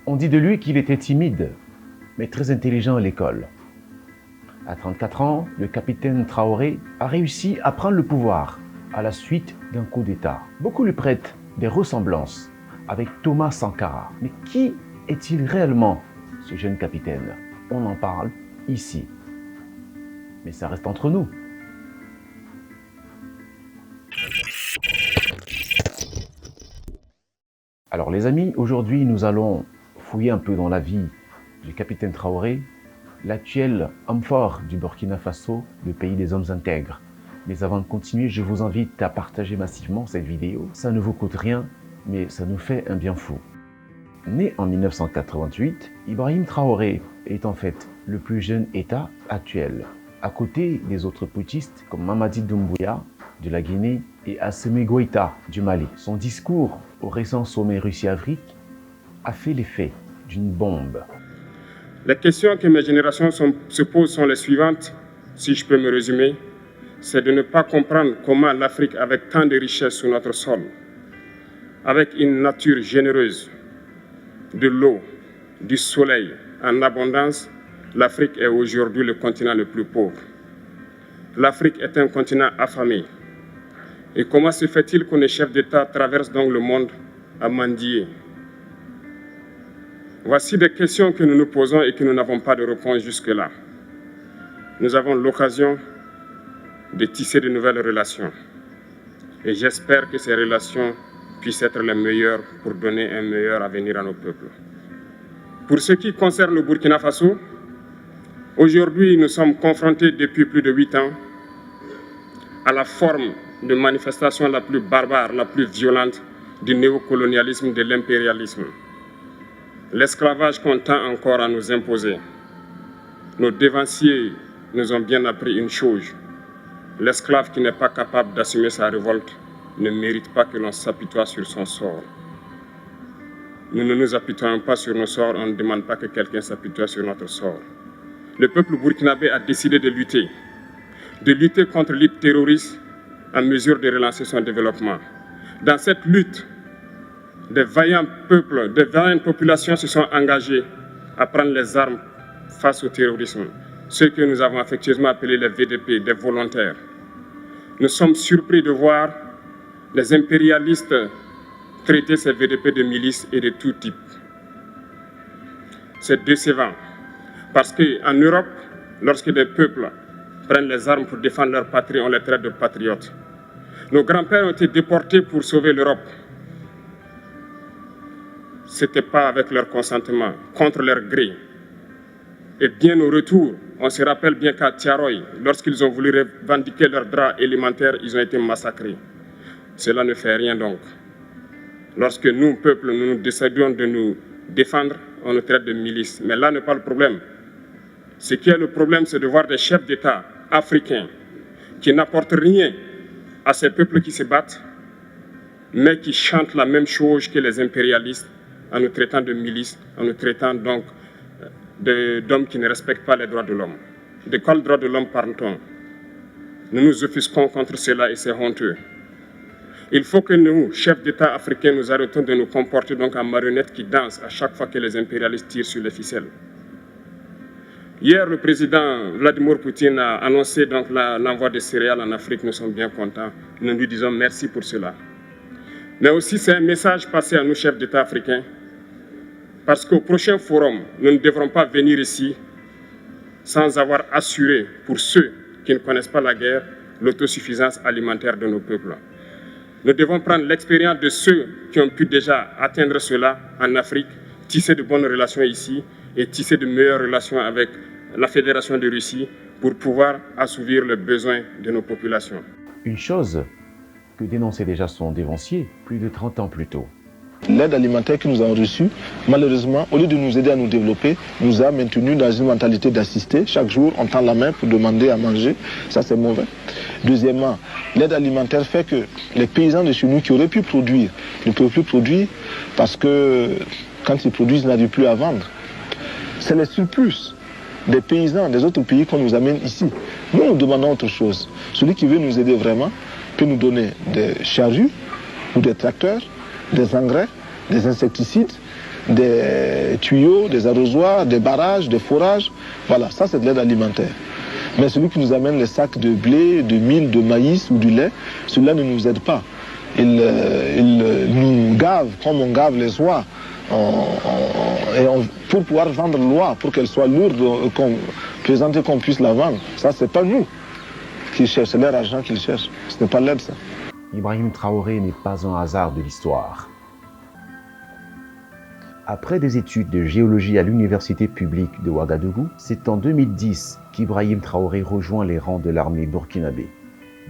On dit de lui qu'il était timide, mais très intelligent à l'école. À 34 ans, le capitaine Traoré a réussi à prendre le pouvoir à la suite d'un coup d'État. Beaucoup lui prêtent des ressemblances avec Thomas Sankara. Mais qui est-il réellement, ce jeune capitaine? On en parle ici. Mais ça reste entre nous. Alors les amis, aujourd'hui nous allons fouiller un peu dans la vie du capitaine Traoré, l'actuel homme fort du Burkina Faso, le pays des hommes intègres. Mais avant de continuer, je vous invite à partager massivement cette vidéo. Ça ne vous coûte rien, mais ça nous fait un bien fou. Né en 1988, Ibrahim Traoré est en fait le plus jeune État actuel, à côté des autres putschistes comme Mamadi Doumbouya de la Guinée et Assimi Goïta du Mali. Son discours au récent sommet Russie-Afrique a fait l'effet d'une bombe. Les questions que mes générations se posent sont les suivantes, si je peux me résumer. C'est de ne pas comprendre comment l'Afrique, avec tant de richesses sur notre sol, avec une nature généreuse, de l'eau, du soleil en abondance, l'Afrique est aujourd'hui le continent le plus pauvre. L'Afrique est un continent affamé. Et comment se fait-il que les chefs d'État traversent donc le monde à mendier? Voici des questions que nous nous posons et que nous n'avons pas de réponse jusque-là. Nous avons l'occasion de tisser de nouvelles relations. Et j'espère que ces relations puissent être les meilleures pour donner un meilleur avenir à nos peuples. Pour ce qui concerne le Burkina Faso, aujourd'hui nous sommes confrontés depuis plus de 8 ans à la forme de manifestation la plus barbare, la plus violente du néocolonialisme, de l'impérialisme. L'esclavage qu'on tend encore à nous imposer. Nos dévanciers nous ont bien appris une chose. L'esclave qui n'est pas capable d'assumer sa révolte ne mérite pas que l'on s'apitoie sur son sort. Nous ne nous apitoyons pas sur nos sorts, on ne demande pas que quelqu'un s'apitoie sur notre sort. Le peuple burkinabé a décidé de lutter contre l'île terroriste en mesure de relancer son développement. Dans cette lutte, des vaillants peuples, des vaillantes populations se sont engagées à prendre les armes face au terrorisme. Ceux que nous avons affectueusement appelés les VDP, des volontaires. Nous sommes surpris de voir les impérialistes traiter ces VDP de milices et de tout type. C'est décevant, parce qu'en Europe, lorsque des peuples prennent les armes pour défendre leur patrie, on les traite de patriotes. Nos grands-pères ont été déportés pour sauver l'Europe. Ce n'était pas avec leur consentement, contre leur gré. Et bien au retour, on se rappelle bien qu'à Tiaroy, lorsqu'ils ont voulu revendiquer leurs droits élémentaires, ils ont été massacrés. Cela ne fait rien donc. Lorsque nous, peuple, nous décidons de nous défendre, on nous traite de milices. Mais là n'est pas le problème. Ce qui est le problème, c'est de voir des chefs d'État africains qui n'apportent rien à ces peuples qui se battent, mais qui chantent la même chose que les impérialistes en nous traitant de milices, en nous traitant donc d'hommes qui ne respectent pas les droits de l'homme. De quels droits de l'homme parle-t-on? Nous nous offusquons contre cela et c'est honteux. Il faut que nous, chefs d'État africains, nous arrêtons de nous comporter donc en marionnettes qui dansent à chaque fois que les impérialistes tirent sur les ficelles. Hier, le président Vladimir Poutine a annoncé donc l'envoi de céréales en Afrique. Nous sommes bien contents. Nous lui disons merci pour cela. Mais aussi, c'est un message passé à nous, chefs d'État africains, parce qu'au prochain forum, nous ne devrons pas venir ici sans avoir assuré, pour ceux qui ne connaissent pas la guerre, l'autosuffisance alimentaire de nos peuples. Nous devons prendre l'expérience de ceux qui ont pu déjà atteindre cela en Afrique, tisser de bonnes relations ici et tisser de meilleures relations avec la Fédération de Russie pour pouvoir assouvir les besoins de nos populations. Une chose que dénonçait déjà son dévancier plus de 30 ans plus tôt. L'aide alimentaire que nous avons reçue, malheureusement, au lieu de nous aider à nous développer, nous a maintenus dans une mentalité d'assister. Chaque jour, on tend la main pour demander à manger. Ça, c'est mauvais. Deuxièmement, l'aide alimentaire fait que les paysans de chez nous qui auraient pu produire ne peuvent plus produire parce que quand ils produisent, ils n'arrivent plus à vendre. C'est les surplus des paysans des autres pays qu'on nous amène ici. Nous, nous demandons autre chose. Celui qui veut nous aider vraiment peut nous donner des charrues ou des tracteurs, des engrais, des insecticides, des des tuyaux, des arrosoirs, des barrages, des forages. Voilà, ça c'est de l'aide alimentaire. Mais celui qui nous amène les sacs de blé, de mil, de maïs ou du lait, celui-là ne nous aide pas. Il nous gave comme on gave les oies. Pour pouvoir vendre l'oie, pour qu'elle soit lourde, pesante qu'on puisse la vendre. Ça, c'est pas nous qui cherchent, c'est leur argent qu'ils cherchent. Ce n'est pas l'aide, ça. Ibrahim Traoré n'est pas un hasard de l'histoire. Après des études de géologie à l'université publique de Ouagadougou, c'est en 2010 qu'Ibrahim Traoré rejoint les rangs de l'armée burkinabé.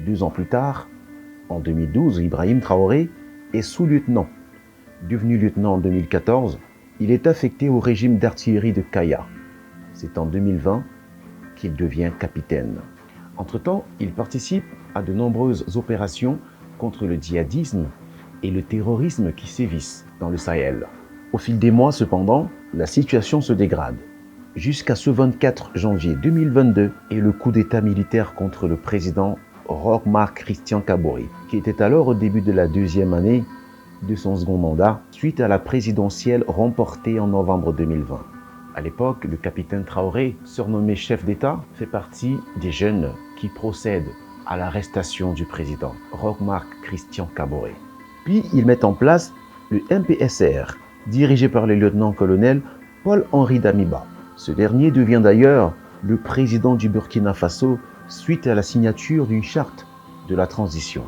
2 ans plus tard, en 2012, Ibrahim Traoré est sous-lieutenant. Devenu lieutenant en 2014, il est affecté au régime d'artillerie de Kaya. C'est en 2020 qu'il devient capitaine. Entre-temps, il participe à de nombreuses opérations contre le djihadisme et le terrorisme qui sévissent dans le Sahel. Au fil des mois, cependant, la situation se dégrade. Jusqu'à ce 24 janvier 2022 et le coup d'État militaire contre le président Roch Marc Christian Kaboré, qui était alors au début de la 2e année de son second mandat, suite à la présidentielle remportée en novembre 2020. À l'époque, le capitaine Traoré, surnommé chef d'État, fait partie des jeunes qui procèdent à l'arrestation du président Roch Marc Christian Kaboré. Puis ils mettent en place le MPSR, dirigé par le lieutenant-colonel Paul-Henri Damiba. Ce dernier devient d'ailleurs le président du Burkina Faso suite à la signature d'une charte de la transition.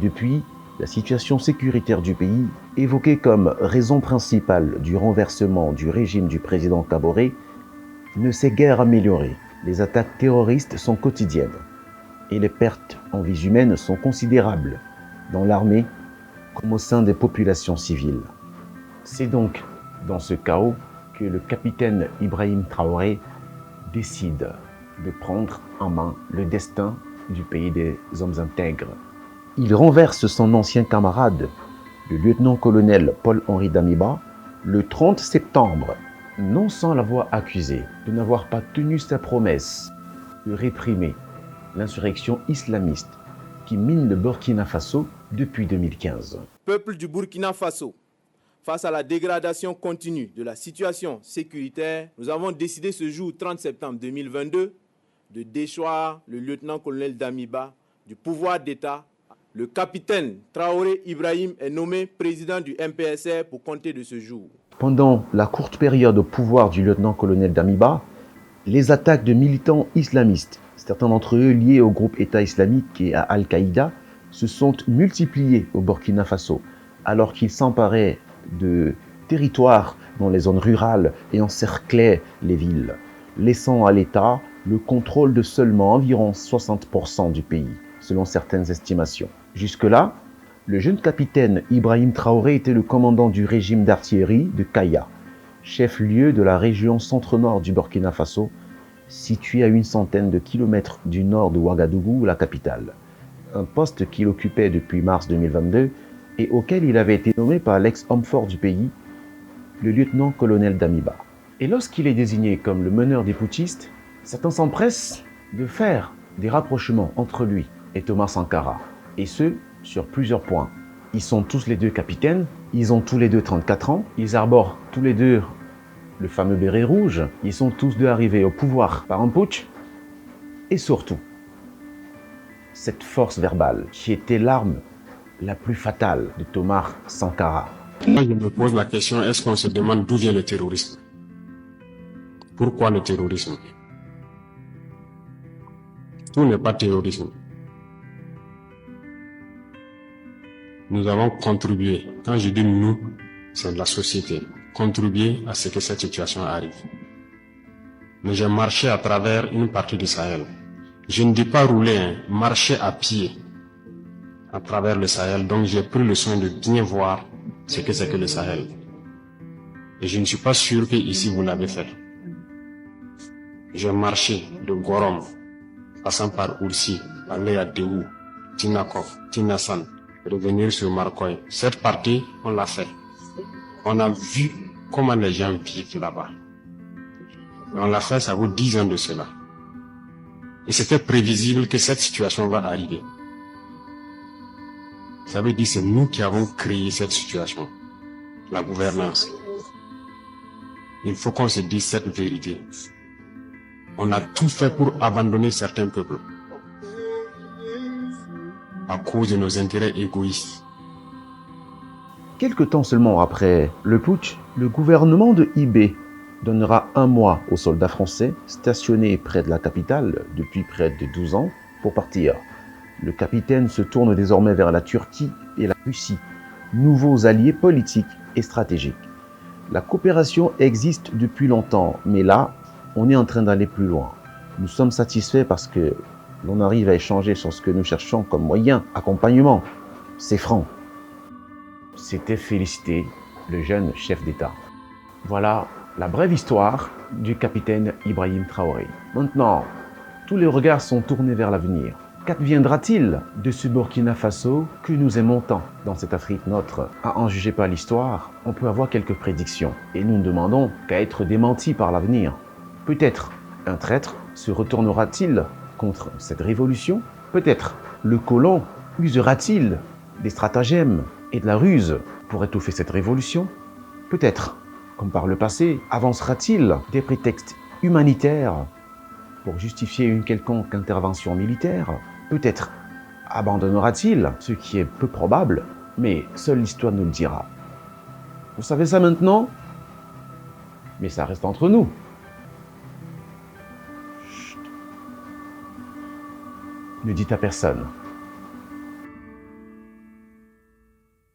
Depuis, la situation sécuritaire du pays, évoquée comme raison principale du renversement du régime du président Kaboré, ne s'est guère améliorée. Les attaques terroristes sont quotidiennes et les pertes en vies humaines sont considérables dans l'armée comme au sein des populations civiles. C'est donc dans ce chaos que le capitaine Ibrahim Traoré décide de prendre en main le destin du pays des hommes intègres. Il renverse son ancien camarade, le lieutenant-colonel Paul-Henri Damiba, le 30 septembre, non sans l'avoir accusé de n'avoir pas tenu sa promesse de réprimer l'insurrection islamiste qui mine le Burkina Faso depuis 2015. Peuple du Burkina Faso, face à la dégradation continue de la situation sécuritaire, nous avons décidé ce jour 30 septembre 2022 de déchoir le lieutenant-colonel Damiba du pouvoir d'État. Le capitaine Traoré Ibrahim est nommé président du MPSR pour compter de ce jour. Pendant la courte période au pouvoir du lieutenant-colonel Damiba, les attaques de militants islamistes, certains d'entre eux liés au groupe État islamique et à Al-Qaïda, se sont multipliées au Burkina Faso, alors qu'ils s'emparaient de territoires dans les zones rurales et encerclaient les villes, laissant à l'État le contrôle de seulement environ 60% du pays, selon certaines estimations. Jusque-là, le jeune capitaine Ibrahim Traoré était le commandant du régime d'artillerie de Kaya, chef-lieu de la région centre-nord du Burkina Faso, situé à une centaine de kilomètres du nord de Ouagadougou, la capitale. Un poste qu'il occupait depuis mars 2022 et auquel il avait été nommé par l'ex-homme fort du pays, le lieutenant-colonel Damiba. Et lorsqu'il est désigné comme le meneur des putschistes, certains s'empressent de faire des rapprochements entre lui et Thomas Sankara, et ce, sur plusieurs points. Ils sont tous les deux capitaines, ils ont tous les deux 34 ans, ils arborent tous les deux le fameux béret rouge, ils sont tous deux arrivés au pouvoir par un putsch, et surtout, cette force verbale qui était l'arme la plus fatale de Thomas Sankara. Moi, je me pose la question, est-ce qu'on se demande d'où vient le terrorisme? Pourquoi le terrorisme? Tout n'est pas terrorisme. Nous avons contribué, quand je dis nous, c'est la société, contribué à ce que cette situation arrive. Mais j'ai marché à travers une partie du Sahel. Je ne dis pas rouler, marcher à pied à travers le Sahel. Donc j'ai pris le soin de bien voir ce que c'est que le Sahel. Et je ne suis pas sûr que ici vous l'avez fait. J'ai marché de Gorom, passant par Oursi, aller à Déhou, Tinakov, Tinassan, revenir sur Marcoy. Cette partie, on l'a fait. On a vu comment les gens vivent là-bas. On l'a fait, ça vaut 10 ans de cela. Et c'était prévisible que cette situation va arriver. Ça veut dire que c'est nous qui avons créé cette situation, la gouvernance. il faut qu'on se dise cette vérité. On a tout fait pour abandonner certains peuples à cause de nos intérêts égoïstes. Quelque temps seulement après le putsch, le gouvernement de Ibé donnera 1 mois aux soldats français stationnés près de la capitale depuis près de 12 ans pour partir. Le capitaine se tourne désormais vers la Turquie et la Russie, nouveaux alliés politiques et stratégiques. La coopération existe depuis longtemps, mais là, on est en train d'aller plus loin. Nous sommes satisfaits parce que l'on arrive à échanger sur ce que nous cherchons comme moyen, accompagnement. C'est franc. C'était félicité le jeune chef d'État. Voilà la brève histoire du capitaine Ibrahim Traoré. Maintenant, tous les regards sont tournés vers l'avenir. Qu'adviendra-t-il de ce Burkina Faso que nous aimons tant dans cette Afrique nôtre? À en juger par l'histoire, on peut avoir quelques prédictions. Et nous ne demandons qu'à être démentis par l'avenir. Peut-être un traître se retournera-t-il contre cette révolution? Peut-être le colon usera-t-il des stratagèmes et de la ruse pour étouffer cette révolution? Peut-être, comme par le passé, avancera-t-il des prétextes humanitaires pour justifier une quelconque intervention militaire? Peut-être abandonnera-t-il, ce qui est peu probable, mais seule l'histoire nous le dira. Vous savez ça maintenant? Mais ça reste entre nous. Chut. Ne dites à personne.